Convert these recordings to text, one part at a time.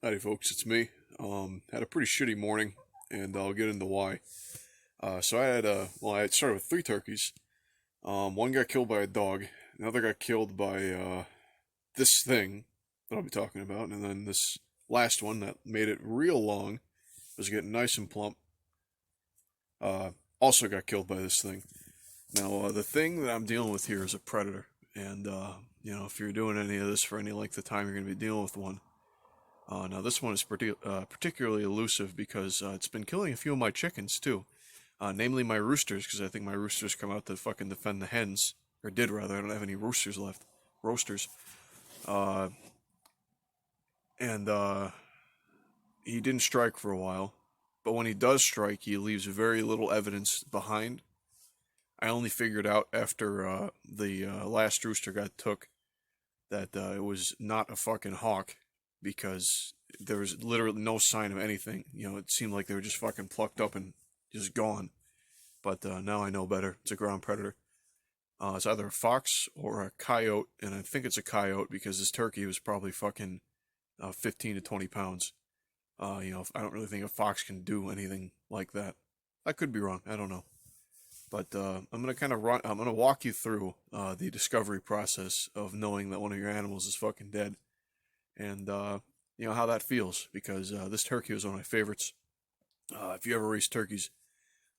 Howdy folks, it's me. Had a pretty shitty morning, and I'll get into why. So I had, I had started with three turkeys. One got killed by a dog, another got killed by, this thing that I'll be talking about, and then this last one that made it real long, was getting nice and plump, also got killed by this thing. Now, the thing that I'm dealing with here is a predator, and, if you're doing any of this for any length of time, you're going to be dealing with one. Now this one is particularly elusive because it's been killing a few of my chickens too, namely my roosters, because I think my roosters come out to fucking defend the hens, or did rather. I don't have any roosters left, roasters. Uh, and he didn't strike for a while, but when he does strike, he leaves very little evidence behind. I only figured out after the last rooster got took that it was not a fucking hawk, because there was literally no sign of anything. It seemed like they were just fucking plucked up and just gone. But now I know better. It's a ground predator. It's either a fox or a coyote, and I think it's a coyote because this turkey was probably fucking 15 to 20 pounds. I don't really think a fox can do anything like that. I could be wrong. I don't know. But I'm gonna kind of run. I'm gonna walk you through the discovery process of knowing that one of your animals is fucking dead, and how that feels, because this turkey was one of my favorites. If you ever raise turkeys,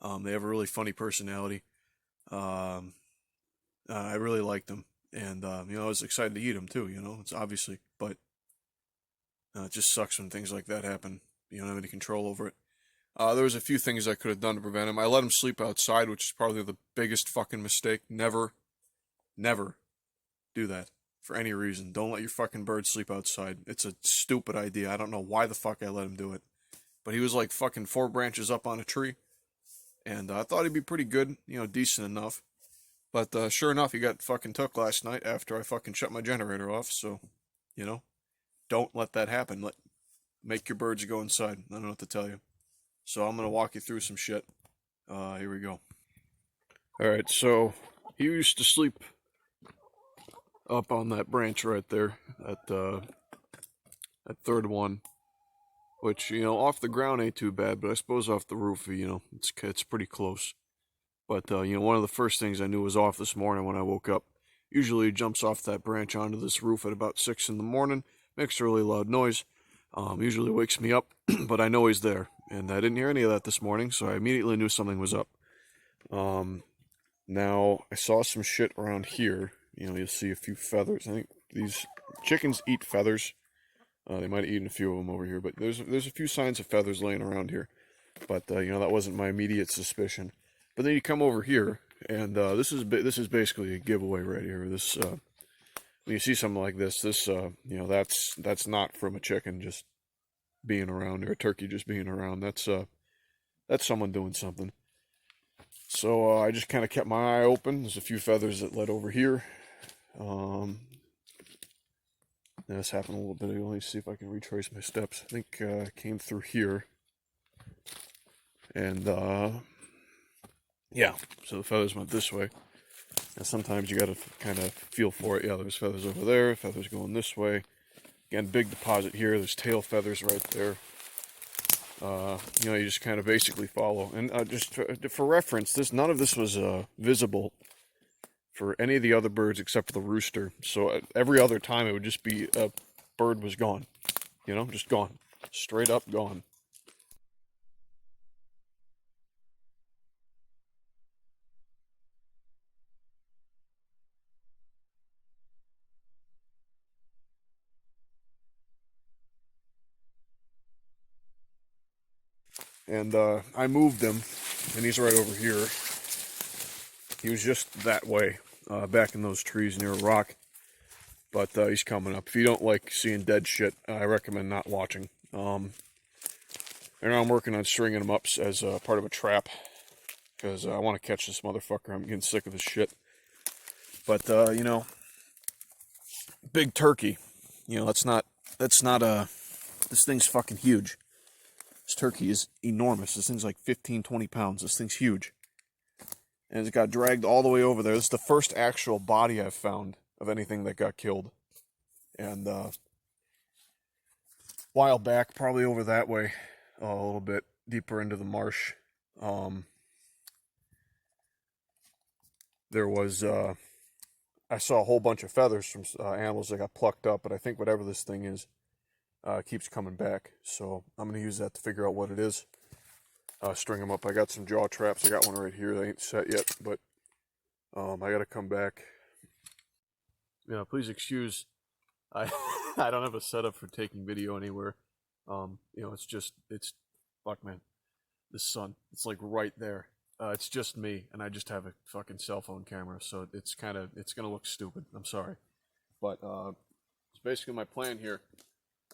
they have a really funny personality. Um, I really liked them, and I was excited to eat them too. It's obviously, but it just sucks when things like that happen. You don't have any control over it. There was a few things I could have done to prevent him. I let him sleep outside, which is probably the biggest fucking mistake. Never, never do that for any reason. Don't let your fucking bird sleep outside. It's a stupid idea. I don't know why the fuck I let him do it. But he was like fucking 4 branches up on a tree. And I thought he'd be pretty good, decent enough. But sure enough, he got fucking took last night after I fucking shut my generator off. So, you know, don't let that happen. Make your birds go inside. I don't know what to tell you. So I'm going to walk you through some shit. Here we go. Alright, so he used to sleep up on that branch right there, that third one, which, off the ground ain't too bad, but I suppose off the roof, it's pretty close. But, one of the first things I knew was off this morning when I woke up. Usually he jumps off that branch onto this roof at about 6 in the morning, makes a really loud noise, usually wakes me up, but I know he's there. And I didn't hear any of that this morning, so I immediately knew something was up. Now, I saw some shit around here. You'll see a few feathers. I think these chickens eat feathers. They might have eaten a few of them over here, but there's a few signs of feathers laying around here. But that wasn't my immediate suspicion. But then you come over here, and this is basically a giveaway right here. This when you see something like this, that's not from a chicken just being around, or a turkey just being around. That's someone doing something. So I just kind of kept my eye open. There's a few feathers that led over here. This happened a little bit ago. Let me see if I can retrace my steps. I think I came through here. And, yeah, so the feathers went this way. And sometimes you gotta kind of feel for it. Yeah, there's feathers over there, feathers going this way. Again, big deposit here. There's tail feathers right there. You just kind of basically follow. And just for reference, none of this was visible for any of the other birds except for the rooster. So every other time it would just be a bird was gone. Just gone. Straight up gone. And I moved him, and he's right over here. He was just that way, back in those trees near a rock. But he's coming up. If you don't like seeing dead shit, I recommend not watching. And I'm working on stringing him up as part of a trap, because I want to catch this motherfucker. I'm getting sick of this shit. But big turkey. That's not a. This thing's fucking huge. This turkey is enormous. This thing's like 15, 20 pounds. This thing's huge. And it got dragged all the way over there. This is the first actual body I've found of anything that got killed. And while back, probably over that way, a little bit deeper into the marsh. There was I saw a whole bunch of feathers from animals that got plucked up, but I think whatever this thing is keeps coming back. So I'm gonna use that to figure out what it is. String them up. I got some jaw traps. I got one right here. They ain't set yet, but I gotta come back. Yeah, please excuse. I I don't have a setup for taking video anywhere. It's fuck, man. The sun, it's like right there. It's just me, and I just have a fucking cell phone camera, so it's gonna look stupid. I'm sorry, but it's basically my plan here.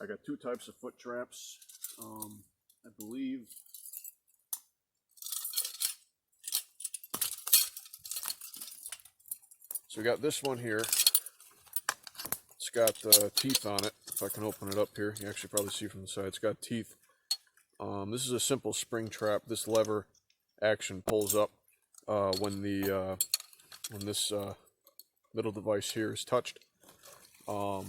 I got two types of foot traps. I believe. So we got this one here. It's got teeth on it. If I can open it up here, you actually probably see from the side. It's got teeth. This is a simple spring trap. This lever action pulls up when this middle device here is touched. As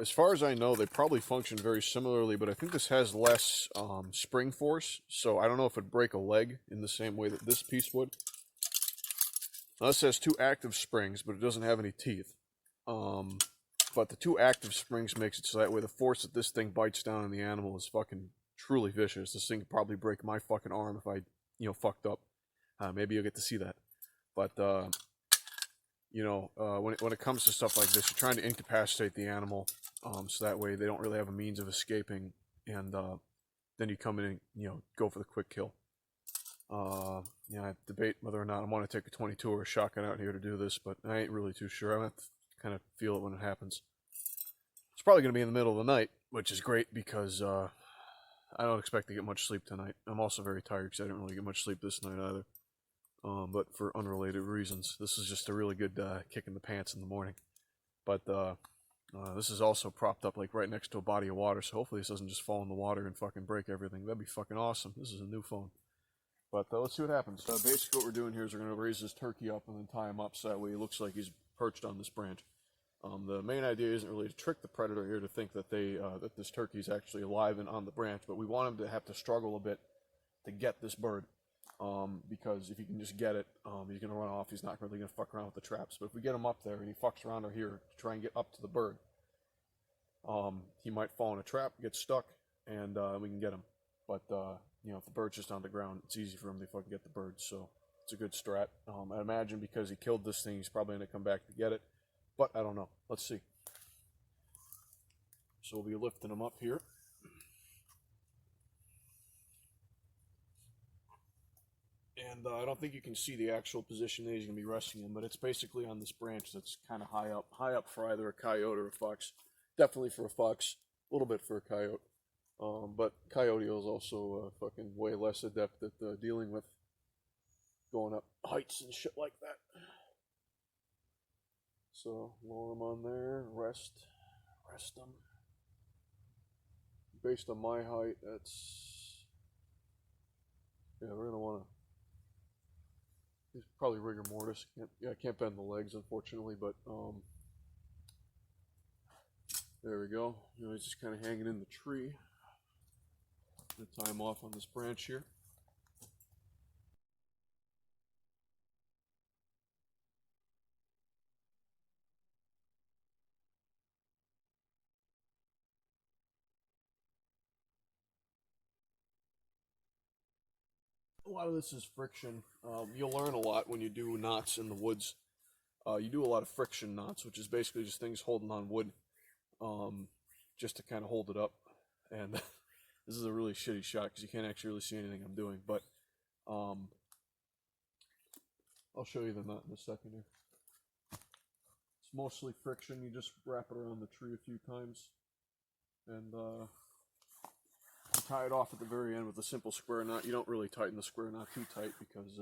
far as I know, they probably function very similarly, but I think this has less spring force, so I don't know if it'd break a leg in the same way that this piece would. Now, this has two active springs, but it doesn't have any teeth. But the two active springs makes it so that way the force that this thing bites down on the animal is fucking truly vicious. This thing could probably break my fucking arm if I, fucked up. Maybe you'll get to see that. But, when it comes to stuff like this, you're trying to incapacitate the animal, so that way they don't really have a means of escaping, and then you come in and, go for the quick kill. I debate whether or not I want to take a 22 or a shotgun out here to do this, but I ain't really too sure. I'm going to kind of feel it when it happens. It's probably going to be in the middle of the night, which is great because I don't expect to get much sleep tonight. I'm also very tired because I didn't really get much sleep this night either. But for unrelated reasons. This is just a really good kick in the pants in the morning. But this is also propped up like right next to a body of water, so hopefully this doesn't just fall in the water and fucking break everything. That'd be fucking awesome. This is a new phone. But let's see what happens. Basically what we're doing here is we're going to raise this turkey up and then tie him up so that way he looks like he's perched on this branch. The main idea isn't really to trick the predator here to think that that this turkey is actually alive and on the branch, but we want him to have to struggle a bit to get this bird. Because if he can just get it, he's going to run off. He's not really going to fuck around with the traps. But if we get him up there and he fucks around over here to try and get up to the bird, he might fall in a trap, get stuck, and we can get him. But if the bird's just on the ground, it's easy for him to fucking get the bird. So it's a good strat. I imagine because he killed this thing, he's probably going to come back to get it. But I don't know. Let's see. So we'll be lifting him up here. And I don't think you can see the actual position that he's going to be resting in, but it's basically on this branch that's kind of high up for either a coyote or a fox. Definitely for a fox, a little bit for a coyote. But coyote is also fucking way less adept at dealing with going up heights and shit like that. So lower him on there, rest him. Based on my height, we're gonna want to. He's probably rigor mortis. I can't bend the legs, unfortunately, but there we go. He's just kind of hanging in the tree. I'm gonna tie him off on this branch here. A lot of this is friction. You'll learn a lot when you do knots in the woods. You do a lot of friction knots, which is basically just things holding on wood, just to kind of hold it up. And this is a really shitty shot because you can't actually really see anything I'm doing. But I'll show you the knot in a second here. It's mostly friction. You just wrap it around the tree a few times, and tie it off at the very end with a simple square knot. You don't really tighten the square knot too tight because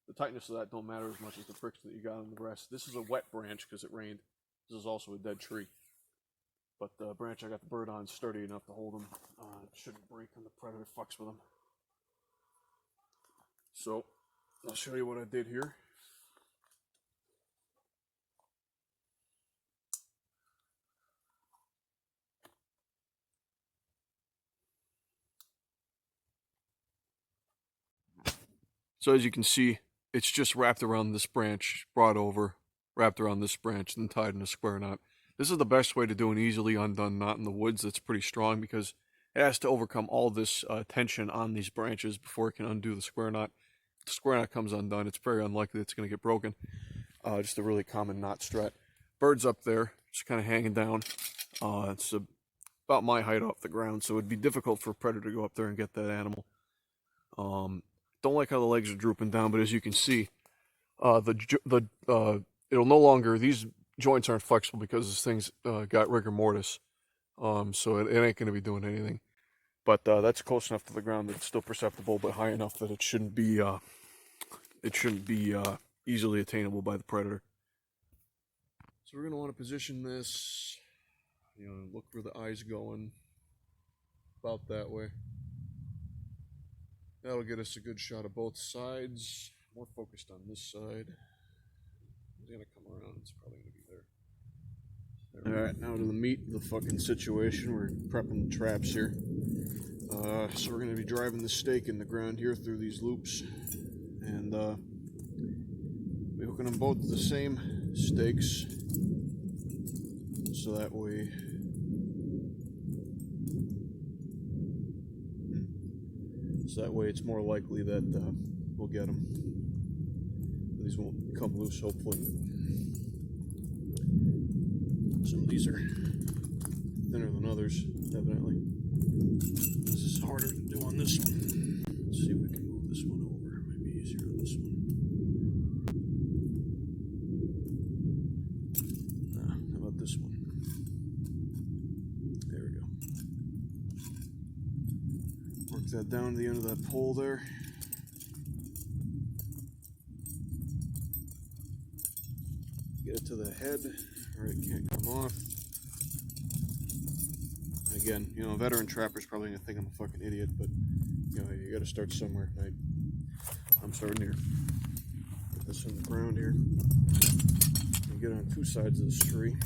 the tightness of that don't matter as much as the friction that you got on the rest. This is a wet branch because it rained. This is also a dead tree. But the branch I got the bird on is sturdy enough to hold him. It shouldn't break when the predator fucks with him. So, I'll show you what I did here. So as you can see, it's just wrapped around this branch, brought over, wrapped around this branch, and tied in a square knot. This is the best way to do an easily undone knot in the woods that's pretty strong, because it has to overcome all this tension on these branches before it can undo the square knot. If the square knot comes undone, it's very unlikely it's going to get broken. Just a really common knot strat. Bird's up there, just kind of hanging down. It's about my height off the ground, so it'd be difficult for a predator to go up there and get that animal. Don't like how the legs are drooping down, but as you can see, it'll no longer, these joints aren't flexible because this thing's got rigor mortis, so it ain't going to be doing anything. But that's close enough to the ground that it's still perceptible, but high enough that it shouldn't be easily attainable by the predator. So we're going to want to position this, look where the eye's going, about that way. That'll get us a good shot of both sides. More focused on this side. It's gonna come around, it's probably gonna be there. Alright, now to the meat of the fucking situation. We're prepping the traps here. So we're gonna be driving the stake in the ground here through these loops. And we're hooking them both to the same stakes. So that way it's more likely that we'll get them. These won't come loose, hopefully. Some of these are thinner than others, evidently. This is harder to do on this one. Let's see if we can move this one over. It might be easier on this one. How about this one? There we go. Work that down to the end of that pole there. Get it to the head, or it can't come off. Again, veteran trapper's probably gonna think I'm a fucking idiot, but you gotta start somewhere. I'm starting here. Put this on the ground here. And get on two sides of this tree.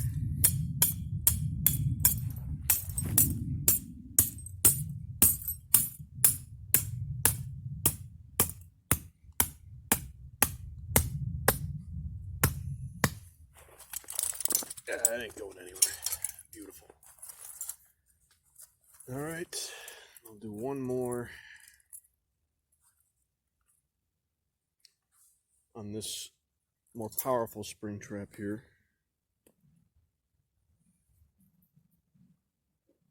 That ain't going anywhere. Beautiful. Alright, I'll do one more on this more powerful spring trap here.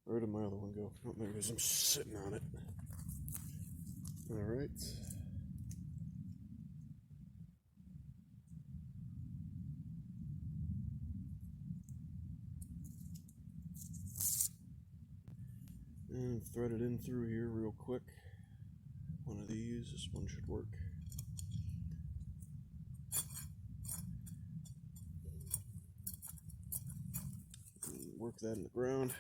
Where did my other one go? Oh, there it is. I'm sitting on it. Alright. And thread it in through here real quick. One of these, this one should work. And work that in the ground.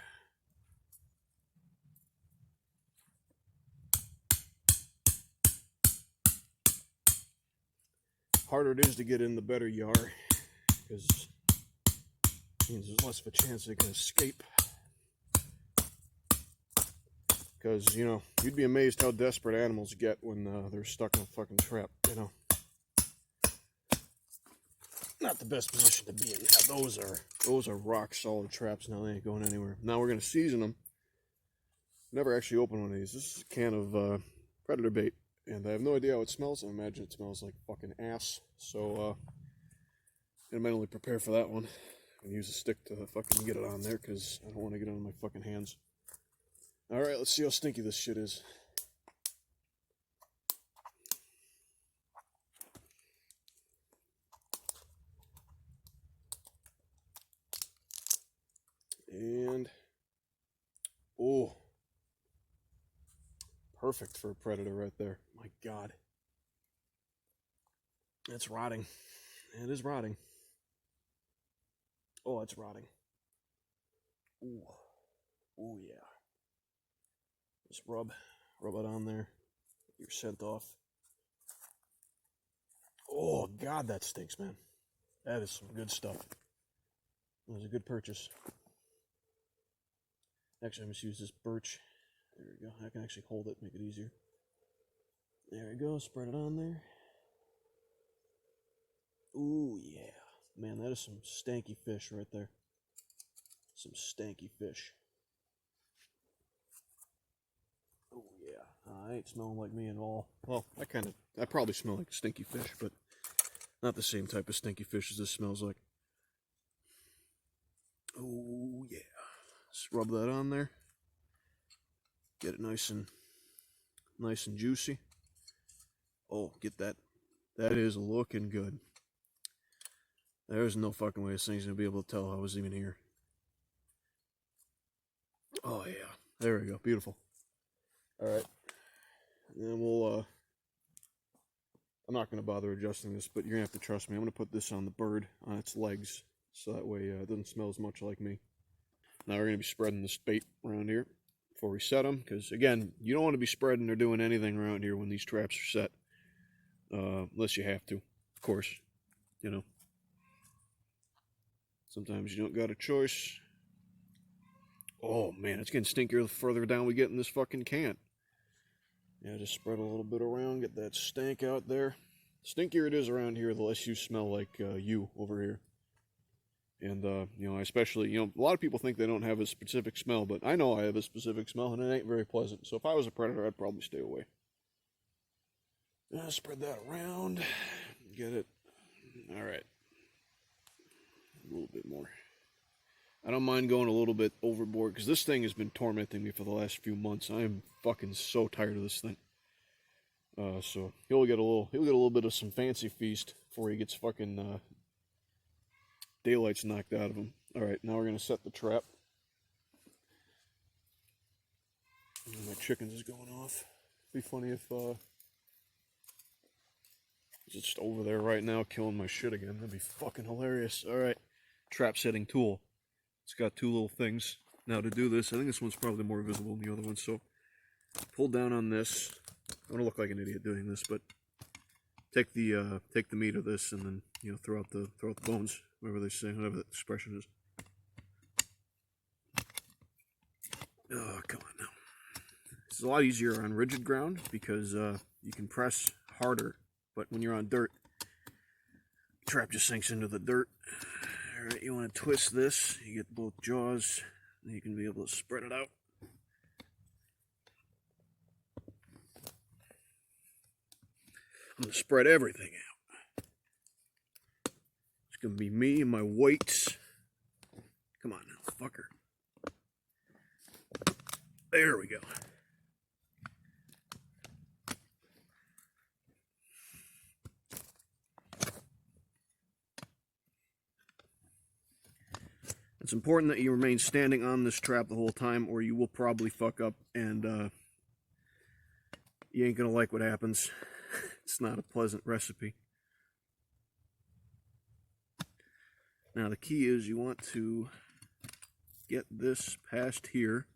Harder it is to get in, the better you are, because it means there's less of a chance they can escape. Because, you'd be amazed how desperate animals get when they're stuck in a fucking trap, Not the best position to be in. Yeah, those are rock solid traps now. They ain't going anywhere. Now we're going to season them. Never actually opened one of these. This is a can of predator bait. And I have no idea how it smells. I imagine it smells like fucking ass. So, I'm mentally prepare for that one. And use a stick to fucking get it on there, because I don't want to get it on my fucking hands. Alright, let's see how stinky this shit is. And, oh, perfect for a predator right there. My God. It's rotting. It is rotting. Oh, it's rotting. Ooh. Oh, yeah. Just rub it on there. Get your scent off. Oh, God, that stinks, man. That is some good stuff. It was a good purchase. Actually, I'm just use this birch. There we go. I can actually hold it, make it easier. There we go, spread it on there. Ooh, yeah. Man, that is some stanky fish right there. Some stanky fish. Oh, yeah. I ain't smelling like me at all. Well, I probably smell like stinky fish, but not the same type of stinky fish as this smells like. Oh, yeah. Just rub that on there. Get it nice and juicy. Oh, get that. That is looking good. There's no fucking way this thing's gonna be able to tell I was even here. Oh yeah, there we go, beautiful. All right, and then we'll. I'm not gonna bother adjusting this, but you're gonna have to trust me. I'm gonna put this on the bird on its legs, so that way it doesn't smell as much like me. Now we're gonna be spreading this bait around here before we set them, because again, you don't want to be spreading or doing anything around here when these traps are set, unless you have to, of course. You know, sometimes you don't got a choice. Oh man, it's getting stinkier the further down we get in this fucking can. Yeah, just spread a little bit around, get that stank out there. The stinkier it is around here, the less you smell like you over here. And, you know, especially, you know, a lot of people think they don't have a specific smell, but I know I have a specific smell, and it ain't very pleasant. So if I was a predator, I'd probably stay away. Spread that around. Get it. All right. A little bit more. I don't mind going a little bit overboard, because this thing has been tormenting me for the last few months. I am fucking so tired of this thing. So he'll get a little bit of some fancy feast before he gets fucking daylight's knocked out of him. All right, now we're gonna set the trap. My chickens is going off. It'd be funny if it's just over there right now killing my shit again. That'd be fucking hilarious. All right, trap setting tool. It's got two little things. Now to do this, I think this one's probably more visible than the other one. So pull down on this. I want to look like an idiot doing this, but take the meat of this and then, you know, throw out the bones, whatever they say, whatever that expression is. Oh, come on now. This is a lot easier on rigid ground because you can press harder, but when you're on dirt, the trap just sinks into the dirt. All right, you want to twist this. You get both jaws, and you can be able to spread it out. I'm going to spread everything out. It's going to be me and my weights. Come on now, fucker. There we go. It's important that you remain standing on this trap the whole time, or you will probably fuck up, and you ain't going to like what happens. It's not a pleasant recipe. Now the key is you want to get this past here,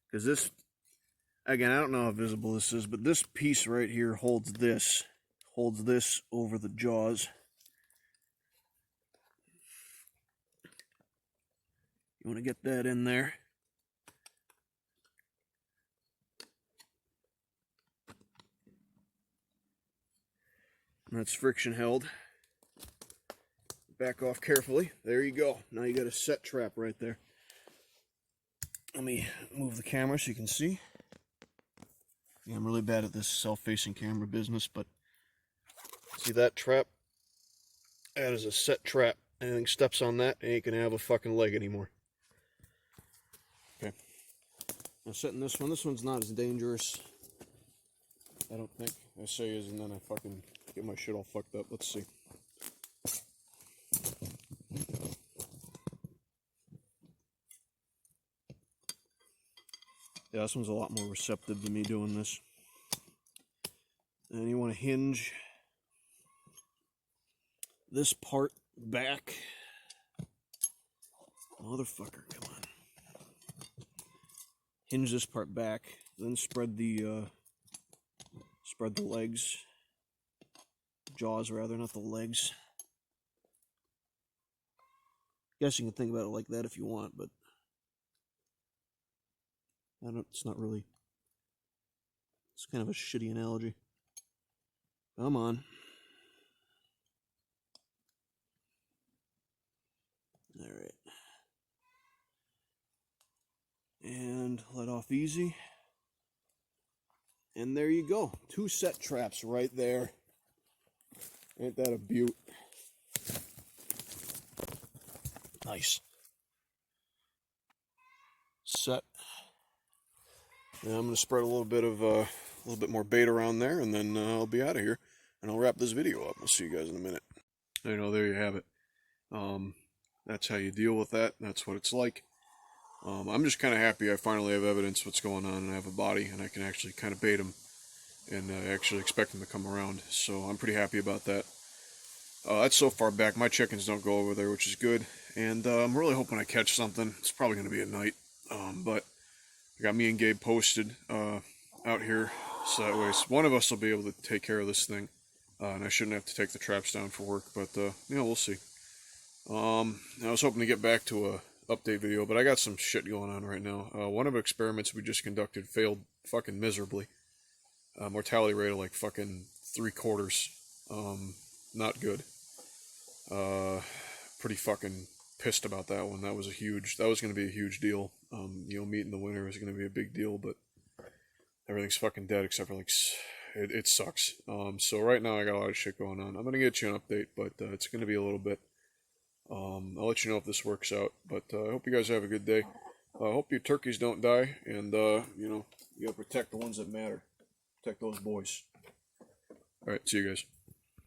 because this, again, I don't know how visible this is, but this piece right here holds this over the jaws. You want to get that in there. And that's friction held. Back off carefully. There you go. Now you got a set trap right there. Let me move the camera so you can see. Yeah, I'm really bad at this self-facing camera business, but see that trap? That is a set trap. Anything steps on that, it ain't gonna have a fucking leg anymore. Okay. Now setting this one's not as dangerous, I don't think. I say is, and then I fucking get my shit all fucked up. Let's see. Yeah, this one's a lot more receptive to me doing this. And you want to hinge this part back. Motherfucker, come on. Hinge this part back, then spread the legs. Jaws, rather, not the legs. Guess you can think about it like that if you want, but it's not really. It's kind of a shitty analogy. Come on. All right. And let off easy. And there you go. 2 set traps right there. Ain't that a beaut? Nice. Set. Now I'm going to spread a little bit more bait around there, and then I'll be out of here. And I'll wrap this video up. I'll see you guys in a minute. There you have it. That's how you deal with that. That's what it's like. I'm just kind of happy I finally have evidence what's going on, and I have a body, and I can actually kind of bait them, and actually expect them to come around. So I'm pretty happy about that. That's so far back. My chickens don't go over there, which is good. And I'm really hoping I catch something. It's probably going to be at night. But I got me and Gabe posted out here, so that way one of us will be able to take care of this thing. And I shouldn't have to take the traps down for work, but we'll see. I was hoping to get back to a update video, but I got some shit going on right now. One of the experiments we just conducted failed fucking miserably. Mortality rate of like fucking 3/4. Not good. Pretty fucking pissed about that one. That was going to be a huge deal. Meat in the winter is going to be a big deal, but everything's fucking dead except for like, it sucks. So right now I got a lot of shit going on. I'm going to get you an update, but it's going to be a little bit. I'll let you know if this works out, but I hope you guys have a good day. I hope your turkeys don't die, and you gotta protect the ones that matter. Protect those boys. Alright, see you guys.